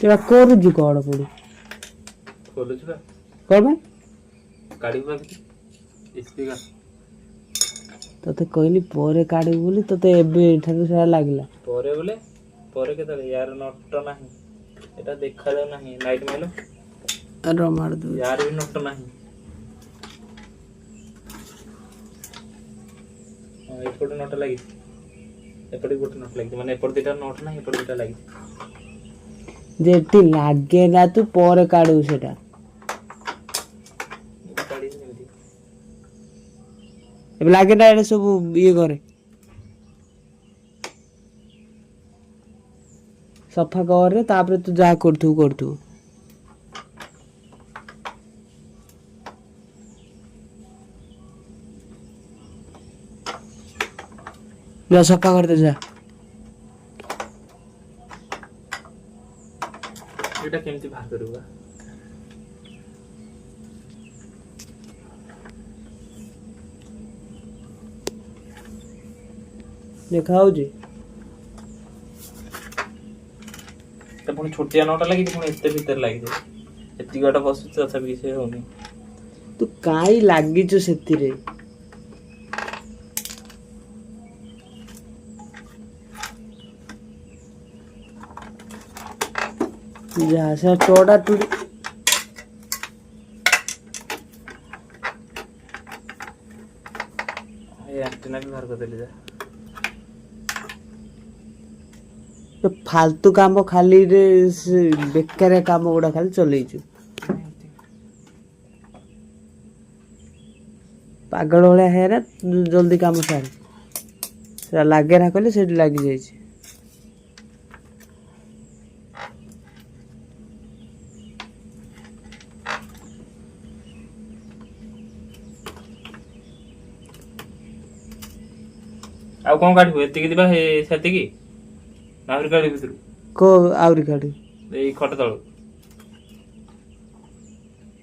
ଏଟା କରୁଛୁ କଣ ପୁଣି ଖୋଲୁଛୁ ବା କଣ ପାଇଁ କାଢିବୁ ବା ସ୍ପିକର ତତେ କହିଲି ପରେ କାଢିବୁ ବୋଲି ତତେ ଏବେ ଠାରୁ ସେଟା ଲାଗିଲା ପରେ ବୋଲେ ପରେ କେତେବେଳେ ୟାର ନଟ ନାହିଁ ଏଟା ଦେଖାଯାଉ ନାହିଁ ଲାଇଟ୍ ମାଇଲ ମାରି ଦଉଛି ୟାର ବି ନଟ ନାହିଁ ଏପଟେ ନଟ ଲାଗିଛି ଏପଟେ ଗୋଟେ ନଟ ଲାଗିଛି ମାନେ ଏପଟେ ଦିଟା ନଟ ନାହିଁ ଏପଟେ ଦିଟା ଲାଗିଛି ଯେଠି ଲାଗେ ନା ତୁ ପରେ କାଢିବୁ ସେଟା କାଢିବି କେମିତି ଏବେ ଲାଗେ ନା ଏଟା ସବୁ ଇଏ କରେ ସଫା କରେ ତାପରେ ତୁ ଯାହା କରୁଥିବୁ ଯା ସଫା କରିଦେ ଯା ଏଇଟା କେମିତି ବାହାର କରିବୁ ବା ଦେଖା ହଉଛି ପୁଣି ଛୋଟିଆ ନଟା ଲାଗିଛି ପୁଣି ଏତେ ଭିତରେ ଲାଗିଛି ଏତିକି ବାଟ ବସୁଛି ତଥାପି କିଛି ହଉନି ତୁ କାଇଁ ଲାଗିଛୁ ସେଥିରେ ଯା ସେ ଟୋଟା ଟୁଡି ଆଣ୍ଟିନା ବି ବାହାର କରିଦେଲି ଯା फालतू काम खाली रे बेकार काम गुड़ा खाली चलैଛୁ पागल भलिया हेरा जल्दी काम सार से लागे ना कहले से लगी जाइए ଆଉ କଣ କାଢିବୁ ଏତିକି ଦିବା ସେତିକି ଆହୁରି କାଢି ଭିତରୁ को आउरी काढी ଏଇ ଖଟ ତଳୁ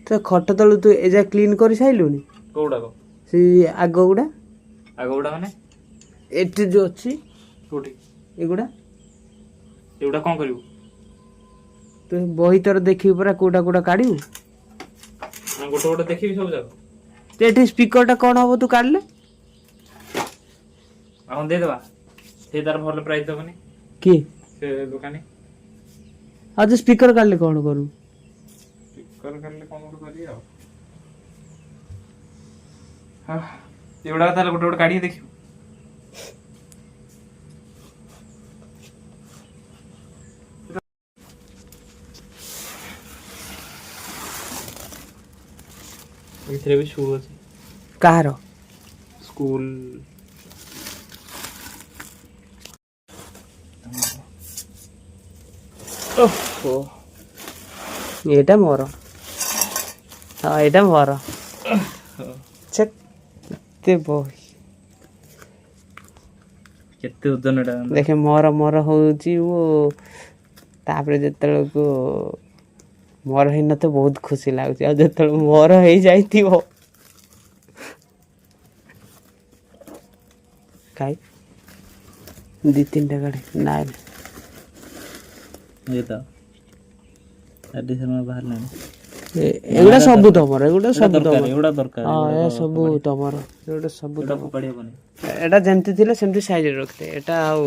तो खट तलु तू एजा क्लीन कर साइलुनी କୋଉଟାକ से आग गुड़ा ଆଗ ଗୁଡା ମାନେ एटी जो अच्छी କୋଉଠି एगुड़ा ଏଗୁଡା କଣ କରିବୁ तो बही तर देखिबी परा कोडा कोडा काढिबु ଗୋଟେ ଗୋଟେ ଦେଖିବି ସବୁ ଯାକ तो एटी स्पीकर टा कोन हबो तू काढले ଆଉ ଦେଇଦେବା ସେ ତାର ଭଲ ପ୍ରାଇସ୍ ଦବନି की ସେ ଦୋକାନୀ आज स्पीकर काढले कोन करू ସ୍ପିକର କାଢିଲେ କଣ ଗୋଟେ କରିବି ଆଉ ଏଗୁଡା ତାହେଲେ ଗୋଟେ ଗୋଟେ କାଢିକି ଦେଖିବୁ ଏଥିରେ ବି ସୁ ଅଛି କାହାର ସ୍କୁଲ ओहो एटा मोर हाँ एटा मोर चेक ते बही केते ओजन एटा देखे मोर मोर होउची वो तापरे जेतल को मोर हेन तो बहुत खुशी लागुची आ जेतल मोर हे जाइतिबो काई दी तीन टा गाड़ी ना ये तो एडिशन में बाहर लेना एगुड़ा सब तमर एगुड़ा सब तमर एगुड़ा दरकार हां ए सब तमर एगुड़ा सब एटा फोपाड़ी बने एटा जेंति थिले सेंति साइज रे रखते एटा आउ